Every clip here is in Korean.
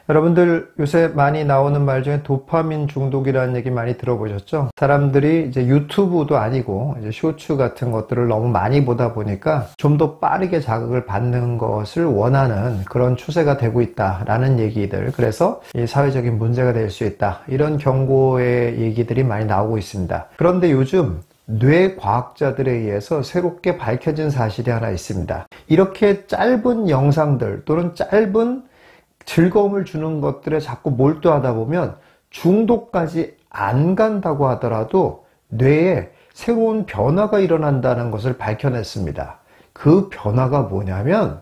여러분들 요새 많이 나오는 말 중에 도파민 중독이라는 얘기 많이 들어보셨죠? 사람들이 이제 유튜브도 아니고 이제 쇼츠 같은 것들을 너무 많이 보다 보니까 좀 더 빠르게 자극을 받는 것을 원하는 그런 추세가 되고 있다라는 얘기들, 그래서 이 사회적인 문제가 될 수 있다, 이런 경고의 얘기들이 많이 나오고 있습니다. 그런데 요즘 뇌과학자들에 의해서 새롭게 밝혀진 사실이 하나 있습니다. 이렇게 짧은 영상들 또는 짧은 즐거움을 주는 것들에 자꾸 몰두하다 보면 중독까지 안 간다고 하더라도 뇌에 새로운 변화가 일어난다는 것을 밝혀냈습니다. 그 변화가 뭐냐면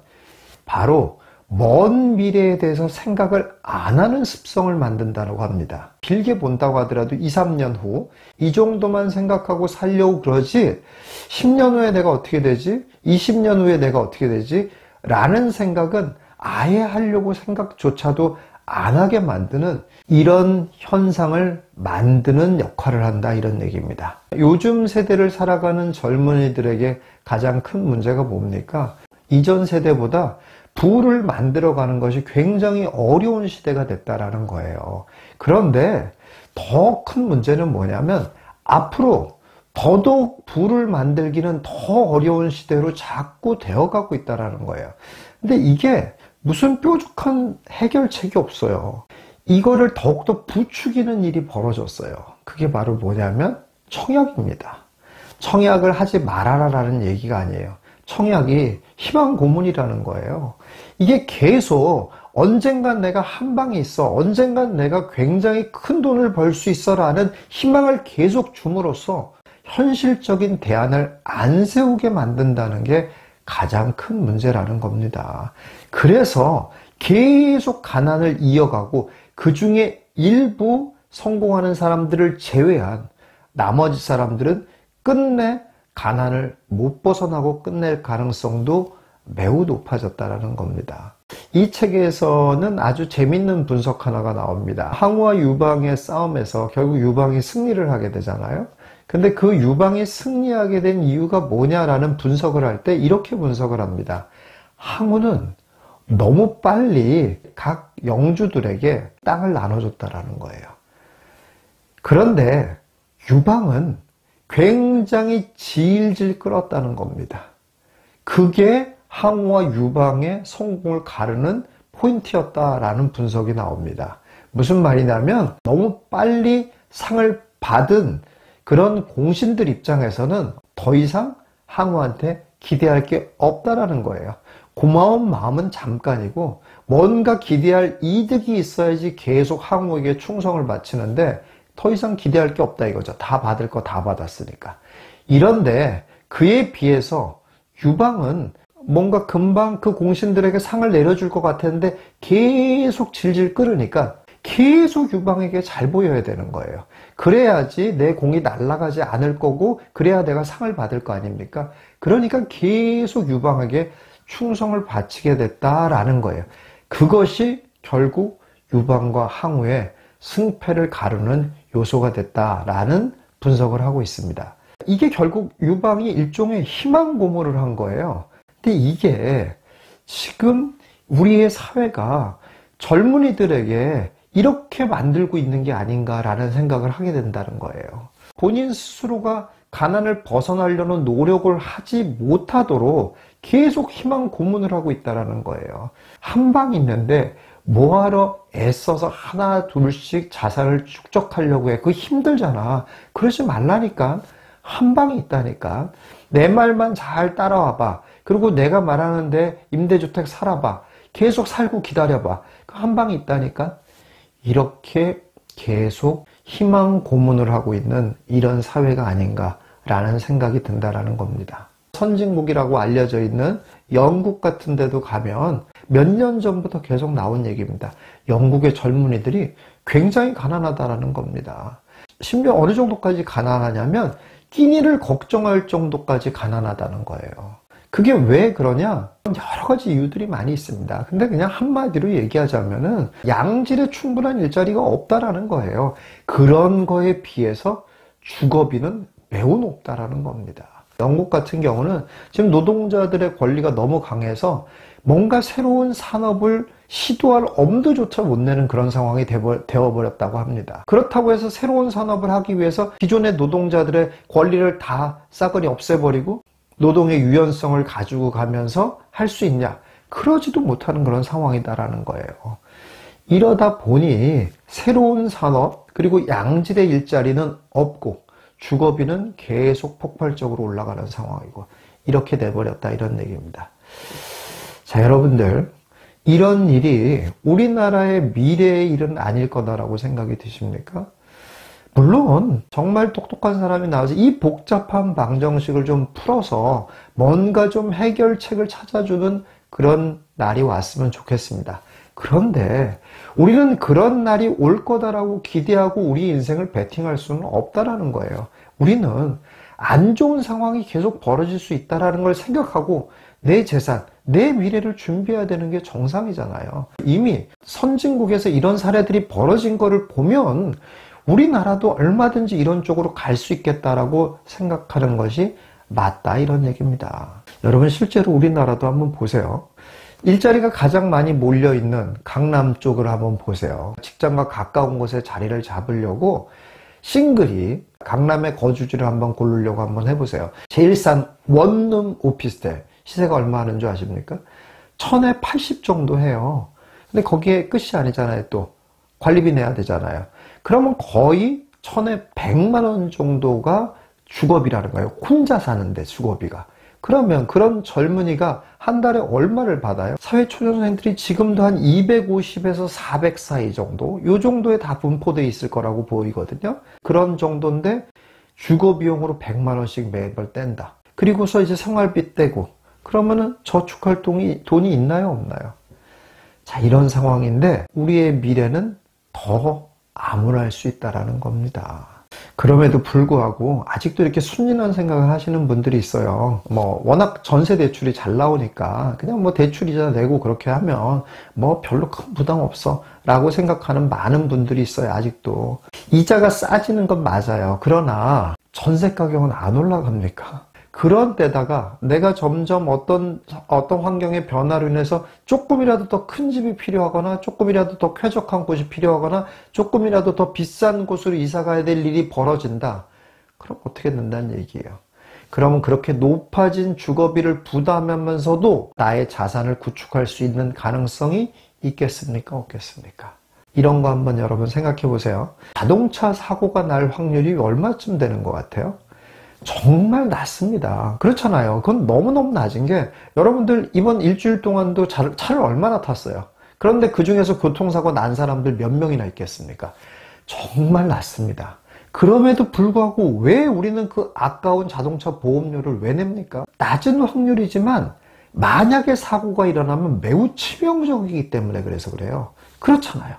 바로 먼 미래에 대해서 생각을 안 하는 습성을 만든다고 합니다. 길게 본다고 하더라도 2, 3년 후 이 정도만 생각하고 살려고 그러지, 10년 후에 내가 어떻게 되지? 20년 후에 내가 어떻게 되지? 라는 생각은 아예 하려고 생각조차도 안 하게 만드는, 이런 현상을 만드는 역할을 한다, 이런 얘기입니다. 요즘 세대를 살아가는 젊은이들에게 가장 큰 문제가 뭡니까? 이전 세대보다 부를 만들어가는 것이 굉장히 어려운 시대가 됐다라는 거예요. 그런데 더 큰 문제는 뭐냐면 앞으로 더더욱 부를 만들기는 더 어려운 시대로 자꾸 되어가고 있다는 거예요. 근데 이게 무슨 뾰족한 해결책이 없어요. 이거를 더욱더 부추기는 일이 벌어졌어요. 그게 바로 뭐냐면 청약입니다. 청약을 하지 말아라라는 얘기가 아니에요. 청약이 희망 고문이라는 거예요. 이게 계속 언젠간 내가 한 방에 있어, 언젠간 내가 굉장히 큰 돈을 벌 수 있어 라는 희망을 계속 줌으로써 현실적인 대안을 안 세우게 만든다는 게 가장 큰 문제라는 겁니다. 그래서 계속 가난을 이어가고 그 중에 일부 성공하는 사람들을 제외한 나머지 사람들은 끝내 가난을 못 벗어나고 끝낼 가능성도 매우 높아졌다는 겁니다. 이 책에서는 아주 재밌는 분석 하나가 나옵니다. 항우와 유방의 싸움에서 결국 유방이 승리를 하게 되잖아요. 근데 그 유방이 승리하게 된 이유가 뭐냐라는 분석을 할 때 이렇게 분석을 합니다. 항우는 너무 빨리 각 영주들에게 땅을 나눠줬다라는 거예요. 그런데 유방은 굉장히 질질 끌었다는 겁니다. 그게 항우와 유방의 성공을 가르는 포인트였다라는 분석이 나옵니다. 무슨 말이냐면 너무 빨리 상을 받은 그런 공신들 입장에서는 더 이상 항우한테 기대할 게 없다라는 거예요. 고마운 마음은 잠깐이고 뭔가 기대할 이득이 있어야지 계속 항우에게 충성을 바치는데 더 이상 기대할 게 없다 이거죠. 다 받을 거 다 받았으니까. 이런데 그에 비해서 유방은 뭔가 금방 그 공신들에게 상을 내려줄 것 같았는데 계속 질질 끌으니까 계속 유방에게 잘 보여야 되는 거예요. 그래야지 내 공이 날아가지 않을 거고 그래야 내가 상을 받을 거 아닙니까? 그러니까 계속 유방에게 충성을 바치게 됐다라는 거예요. 그것이 결국 유방과 항우의 승패를 가르는 요소가 됐다라는 분석을 하고 있습니다. 이게 결국 유방이 일종의 희망 고문을 한 거예요. 근데 이게 지금 우리의 사회가 젊은이들에게 이렇게 만들고 있는 게 아닌가라는 생각을 하게 된다는 거예요. 본인 스스로가 가난을 벗어나려는 노력을 하지 못하도록 계속 희망 고문을 하고 있다는 거예요. 한 방 있는데 뭐하러 애써서 하나 둘씩 자산을 축적하려고 해. 그거 힘들잖아. 그러지 말라니까. 한 방이 있다니까. 내 말만 잘 따라와봐. 그리고 내가 말하는데 임대주택 살아봐. 계속 살고 기다려봐. 그 한 방이 있다니까. 이렇게 계속 희망 고문을 하고 있는 이런 사회가 아닌가라는 생각이 든다라는 겁니다. 선진국이라고 알려져 있는 영국 같은 데도 가면 몇 년 전부터 계속 나온 얘기입니다. 영국의 젊은이들이 굉장히 가난하다라는 겁니다. 심지어 어느 정도까지 가난하냐면 끼니를 걱정할 정도까지 가난하다는 거예요. 그게 왜 그러냐? 여러 가지 이유들이 많이 있습니다. 근데 그냥 한마디로 얘기하자면은 양질의 충분한 일자리가 없다라는 거예요. 그런 거에 비해서 주거비는 매우 높다라는 겁니다. 영국 같은 경우는 지금 노동자들의 권리가 너무 강해서 뭔가 새로운 산업을 시도할 엄두조차 못 내는 그런 상황이 되어버렸다고 합니다. 그렇다고 해서 새로운 산업을 하기 위해서 기존의 노동자들의 권리를 다 싸그리 없애버리고 노동의 유연성을 가지고 가면서 할 수 있냐? 그러지도 못하는 그런 상황이다라는 거예요. 이러다 보니 새로운 산업 그리고 양질의 일자리는 없고 주거비는 계속 폭발적으로 올라가는 상황이고 이렇게 돼버렸다 이런 얘기입니다. 자, 여러분들 이런 일이 우리나라의 미래의 일은 아닐 거다라고 생각이 드십니까? 물론 정말 똑똑한 사람이 나와서 이 복잡한 방정식을 좀 풀어서 뭔가 좀 해결책을 찾아주는 그런 날이 왔으면 좋겠습니다. 그런데 우리는 그런 날이 올 거다라고 기대하고 우리 인생을 베팅할 수는 없다라는 거예요. 우리는 안 좋은 상황이 계속 벌어질 수 있다라는 걸 생각하고 내 재산, 내 미래를 준비해야 되는 게 정상이잖아요. 이미 선진국에서 이런 사례들이 벌어진 거를 보면 우리나라도 얼마든지 이런 쪽으로 갈 수 있겠다라고 생각하는 것이 맞다 이런 얘기입니다. 여러분 실제로 우리나라도 한번 보세요. 일자리가 가장 많이 몰려있는 강남 쪽을 한번 보세요. 직장과 가까운 곳에 자리를 잡으려고 싱글이 강남의 거주지를 한번 고르려고 한번 해보세요. 제일 싼 원룸 오피스텔 시세가 얼마 하는 줄 아십니까? 1000에 80 정도 해요. 근데 거기에 끝이 아니잖아요. 또 관리비 내야 되잖아요. 그러면 거의 1000에 100만 원 정도가 주거비라는 거예요. 혼자 사는데 주거비가. 그러면 그런 젊은이가 한 달에 얼마를 받아요? 사회초년생들이 지금도 한 250에서 400 사이 정도? 요 정도에 다 분포되어 있을 거라고 보이거든요. 그런 정도인데 주거비용으로 100만 원씩 매달 뗀다. 그리고서 이제 생활비 떼고 그러면은 저축할 돈이 있나요? 없나요? 자, 이런 상황인데 우리의 미래는 더 암울할 수 있다라는 겁니다. 그럼에도 불구하고 아직도 이렇게 순진한 생각을 하시는 분들이 있어요. 워낙 전세 대출이 잘 나오니까 그냥 대출 이자 내고 그렇게 하면 별로 큰 부담 없어 라고 생각하는 많은 분들이 있어요. 아직도 이자가 싸지는 건 맞아요. 그러나 전세 가격은 안 올라갑니까? 그런 때다가 내가 점점 어떤 환경의 변화로 인해서 조금이라도 더 큰 집이 필요하거나 조금이라도 더 쾌적한 곳이 필요하거나 조금이라도 더 비싼 곳으로 이사 가야 될 일이 벌어진다. 그럼 어떻게 된다는 얘기예요. 그러면 그렇게 높아진 주거비를 부담하면서도 나의 자산을 구축할 수 있는 가능성이 있겠습니까? 없겠습니까? 이런 거 한번 여러분 생각해 보세요. 자동차 사고가 날 확률이 얼마쯤 되는 것 같아요? 정말 낮습니다. 그렇잖아요. 그건 너무너무 낮은 게 여러분들 이번 일주일 동안도 차를 얼마나 탔어요? 그런데 그 중에서 교통사고 난 사람들 몇 명이나 있겠습니까? 정말 낮습니다. 그럼에도 불구하고 왜 우리는 그 아까운 자동차 보험료를 왜 냅니까? 낮은 확률이지만 만약에 사고가 일어나면 매우 치명적이기 때문에 그래서 그래요. 그렇잖아요.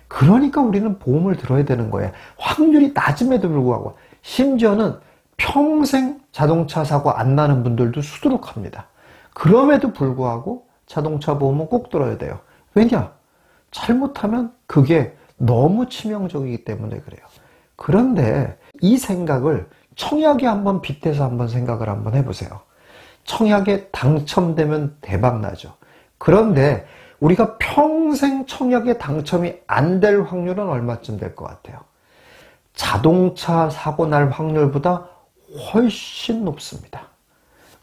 그러니까 우리는 보험을 들어야 되는 거예요. 확률이 낮음에도 불구하고 심지어는 평생 자동차 사고 안 나는 분들도 수두룩합니다. 그럼에도 불구하고 자동차 보험은 꼭 들어야 돼요. 왜냐? 잘못하면 그게 너무 치명적이기 때문에 그래요. 그런데 이 생각을 청약에 한번 빗대서 한번 생각을 한번 해보세요. 청약에 당첨되면 대박나죠. 그런데 우리가 평생 청약에 당첨이 안 될 확률은 얼마쯤 될 것 같아요? 자동차 사고 날 확률보다 훨씬 높습니다.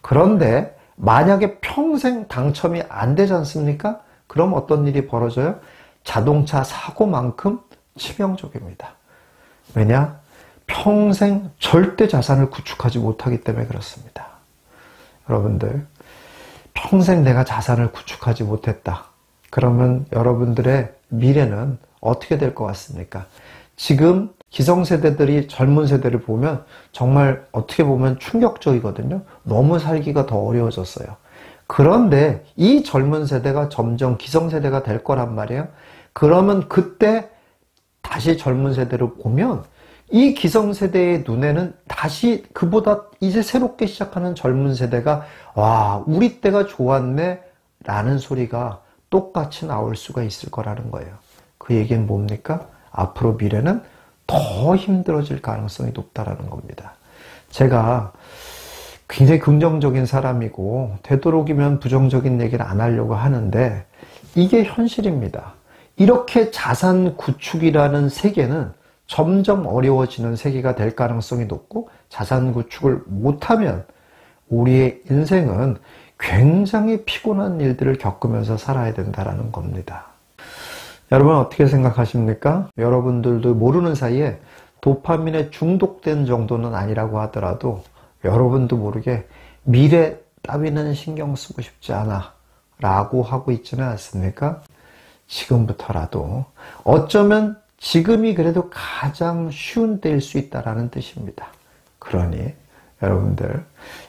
그런데 만약에 평생 당첨이 안 되지 않습니까? 그럼 어떤 일이 벌어져요? 자동차 사고만큼 치명적입니다. 왜냐? 평생 절대 자산을 구축하지 못하기 때문에 그렇습니다. 여러분들, 평생 내가 자산을 구축하지 못했다. 그러면 여러분들의 미래는 어떻게 될 것 같습니까? 지금 기성세대들이 젊은 세대를 보면 정말 어떻게 보면 충격적이거든요. 너무 살기가 더 어려워졌어요. 그런데 이 젊은 세대가 점점 기성세대가 될 거란 말이에요. 그러면 그때 다시 젊은 세대를 보면 이 기성세대의 눈에는 다시 그보다 이제 새롭게 시작하는 젊은 세대가 와, 우리 때가 좋았네 라는 소리가 똑같이 나올 수가 있을 거라는 거예요. 그 얘기는 뭡니까? 앞으로 미래는 더 힘들어질 가능성이 높다라는 겁니다. 제가 굉장히 긍정적인 사람이고 되도록이면 부정적인 얘기를 안 하려고 하는데 이게 현실입니다. 이렇게 자산 구축이라는 세계는 점점 어려워지는 세계가 될 가능성이 높고 자산 구축을 못하면 우리의 인생은 굉장히 피곤한 일들을 겪으면서 살아야 된다는 겁니다. 여러분 어떻게 생각하십니까? 여러분들도 모르는 사이에 도파민에 중독된 정도는 아니라고 하더라도 여러분도 모르게 미래 따위는 신경 쓰고 싶지 않아 라고 하고 있지는 않습니까? 지금부터라도 어쩌면 지금이 그래도 가장 쉬운 때일 수 있다는 뜻입니다. 그러니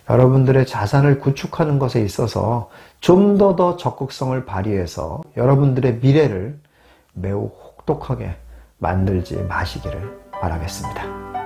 여러분들의 자산을 구축하는 것에 있어서 좀 더 적극성을 발휘해서 여러분들의 미래를 매우 혹독하게 만들지 마시기를 바라겠습니다.